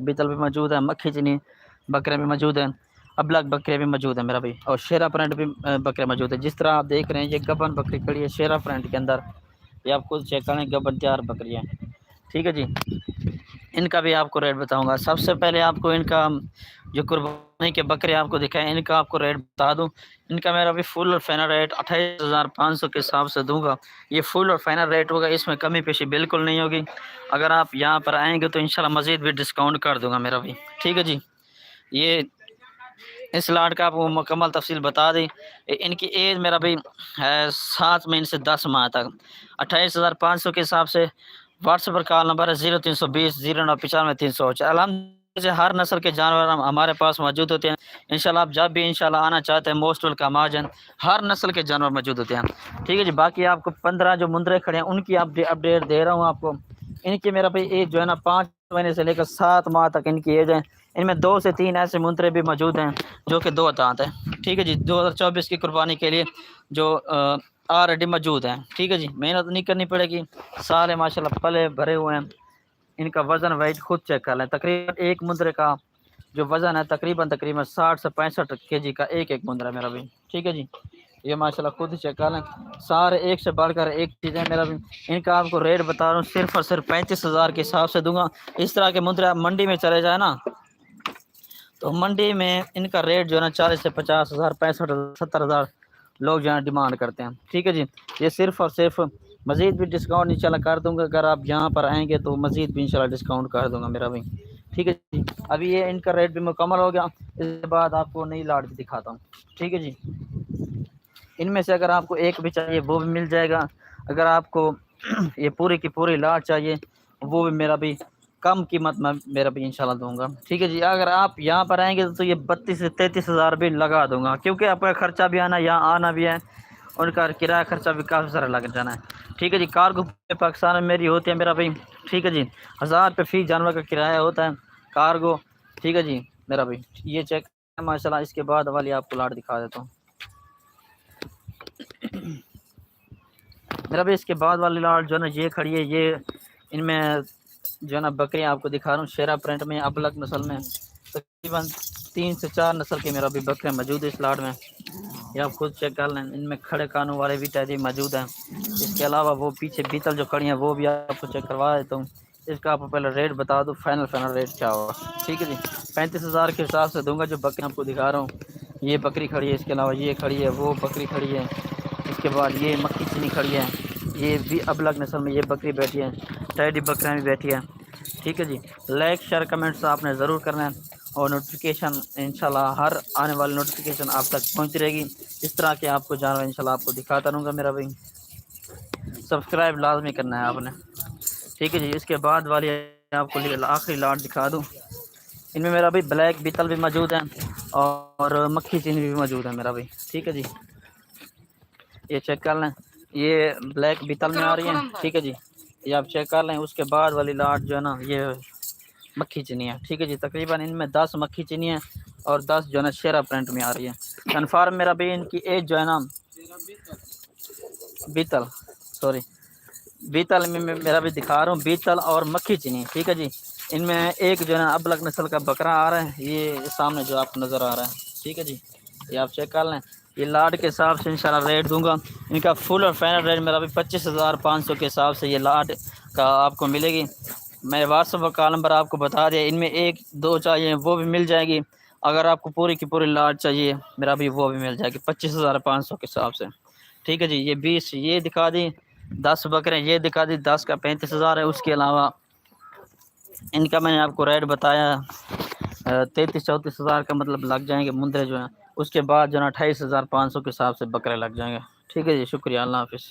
बीतल भी मौजूद है, मक्खी चनी बकरे भी मौजूद हैं, अबलग बकरे भी मौजूद है मेरा भाई, और शेरा प्रिंट भी बकरे मौजूद है। जिस तरह आप देख रहे हैं ये गबन बकरी खड़ी है शेरा प्रिंट के अंदर, ये आप खुद चेक करें, गबन तैयार बकरी है। ठीक है जी, इनका भी आपको रेट बताऊंगा। सबसे पहले आपको इनका जो कुर्बानी के बकरे आपको दिखाएं, इनका आपको रेट बता दूं। इनका मेरा भी फुल और फाइनल रेट 28,500 के हिसाब से दूंगा। ये फुल और फाइनल रेट होगा, इसमें कमी पेशी बिल्कुल नहीं होगी। अगर आप यहाँ पर आएंगे तो इंशाल्लाह मज़ीद भी डिस्काउंट कर दूंगा मेरा भी। ठीक है जी, ये इस लाट का आपको मुकम्मल तफसील बता दी। इनकी एज मेरा भाई है 7 महीने से 10 माह तक। 28,500 के हिसाब से व्हाट्सएप पर कॉल नंबर है 0320 0995 304। हर नस्ल के जानवर हमारे पास मौजूद होते हैं। इंशाल्लाह आप जब भी इंशाल्लाह आना चाहते हैं मोस्ट वेलकम आ जाएं, हर नस्ल के जानवर मौजूद होते हैं। ठीक है जी, बाकी आपको 15 जो मुंदरे खड़े हैं उनकी अपडेट दे रहा हूँ आपको। इनकी मेरा भाई एज जो है ना 5 महीने से लेकर 7 माह तक इनकी एज है। इनमें 2 से 3 ऐसे मुंदरे भी मौजूद हैं जो कि 2 दांत हैं। ठीक है जी, 2024 की कुर्बानी के लिए जो ऑलरेडी मौजूद हैं। ठीक है जी, मेहनत नहीं करनी पड़ेगी, सारे माशाल्लाह पले भरे हुए हैं। इनका वज़न वेट खुद चेक कर लें, तकरीबन एक मुंदरे का जो वज़न है तकरीबन 60 से 65 kg का एक मुंदरा मेरा भी। ठीक है जी, ये माशाल्लाह खुद चेक कर लें, सारे एक से बढ़कर एक चीज़ें मेरा भी। इनका आपको रेट बता रहा हूँ सिर्फ और सिर्फ 35,000 के हिसाब से दूंगा। इस तरह के मुंदरे मंडी में चले जाए ना तो मंडी में इनका रेट जो है ना 40 से 50,000, 65,000, 70,000 लोग जो है डिमांड करते हैं। ठीक है जी, ये सिर्फ और सिर्फ मज़ीद भी डिस्काउंट इंशाल्लाह कर दूंगा। अगर आप यहाँ पर आएंगे तो मज़ीद भी इंशाल्लाह डिस्काउंट कर दूंगा मेरा भाई। ठीक है जी, अभी ये इनका रेट भी मुकम्मल हो गया, इसके बाद आपको नई लाट भी दिखाता हूँ। ठीक है जी, इनमें से अगर आपको एक भी चाहिए वो भी मिल जाएगा। अगर आपको ये पूरी की पूरी लाट चाहिए वो भी मेरा भी कम कीमत में मेरा भी इंशाल्लाह दूंगा। ठीक है जी, अगर आप यहाँ पर आएंगे तो ये 32 से 33,000 भी लगा दूंगा, क्योंकि आपका खर्चा भी आना, यहाँ आना भी है, उनका किराया खर्चा भी काफ़ी सारा लग जाना है। ठीक है जी, कार्गो पाकिस्तान में मेरी होती है मेरा भाई। ठीक है जी, 1000 रुपये फी जानवर का किराया होता है कार्गो। ठीक है जी मेरा भाई, ये चेक माशाल्लाह। इसके बाद वाली आपको लाट दिखा देता हूँ मेरा भाई। इसके बाद वाली लाट जो है ना ये खड़ी है, ये इनमें जो है ना बकरी आपको दिखा रहा हूँ शेरा प्रिंट में, अबलग नस्ल में। तकरीबन 3 से 4 नस्ल के मेरा भी बकरे मौजूद है इस लाट में, ये आप खुद चेक कर लें। इनमें खड़े कानों वाले भी टैडी मौजूद हैं। इसके अलावा वो पीछे बीतल जो खड़ी हैं वो भी आपको चेक करवा देता हूँ। इसका आपको पहले रेट बता दूँ, फाइनल रेट क्या होगा। ठीक है जी, 35,000 के हिसाब से दूंगा। जो बकरी आपको दिखा रहा हूँ ये बकरी खड़ी है, इसके अलावा ये खड़ी है, वो बकरी खड़ी है, इसके बाद ये मक्खी चनी खड़ी है, ये भी अबलग नस्ल में ये बकरी बैठी है, टैडी बकरियाँ भी बैठी है। ठीक है जी, लाइक शेयर कमेंट्स आपने ज़रूर करना है, और नोटिफिकेशन इंशाल्लाह हर आने वाली नोटिफिकेशन आप तक पहुंचती रहेगी। इस तरह के आपको जानवर इंशाल्लाह आपको दिखाता रहूँगा मेरा भाई। सब्सक्राइब लाजमी करना है आपने। ठीक है जी, इसके बाद वाली आपको आखिरी लाट दिखा दूँ। इनमें मेरा भाई ब्लैक बीतल भी मौजूद है और मक्खी चीनी भी मौजूद है मेरा भाई। ठीक है जी, ये चेक कर लें, ये ब्लैक बीतल में आ रही है। ठीक है जी, ये आप चेक कर लें। उसके बाद वाली लाट जो है ना ये मक्खी चनी है। ठीक है जी, तकरीबन इनमें 10 मक्खी चनी है और 10 जो है ना शेरा प्रिंट में आ रही है। कन्फर्म मेरा भी इनकी एज जो है ना बीतल, सॉरी बीतल में मेरा भी दिखा रहा हूँ, बीतल और मक्खी चनी। ठीक है जी, इनमें एक जो है ना अबलग नस्ल का बकरा आ रहा है, ये सामने जो आपको नज़र आ रहा है। ठीक है जी, ये आप चेक कर लें। ये लाट के हिसाब से इंशाल्लाह रेट दूंगा। इनका फुल और फाइनल रेट मेरा भी 25,500 के हिसाब से ये लाट का आपको मिलेगी। मैं व्हाट्सएप का नंबर आपको बता दिया। इनमें 1-2 चाहिए वो भी मिल जाएगी। अगर आपको पूरी की पूरी लाट चाहिए मेरा भी वो भी मिल जाएगी 25,500 के हिसाब से। ठीक है जी, ये 20 ये दिखा दी, 10 बकरे ये दिखा दी, 10 का 35,000 है। उसके अलावा इनका मैंने आपको रेट बताया 33-34,000 का मतलब लग जाएंगे मुंदरे जो हैं। उसके बाद जो है 28,500 के हिसाब से बकरे लग जाएंगे। ठीक है जी, शुक्रिया, अल्लाह हाफिज़।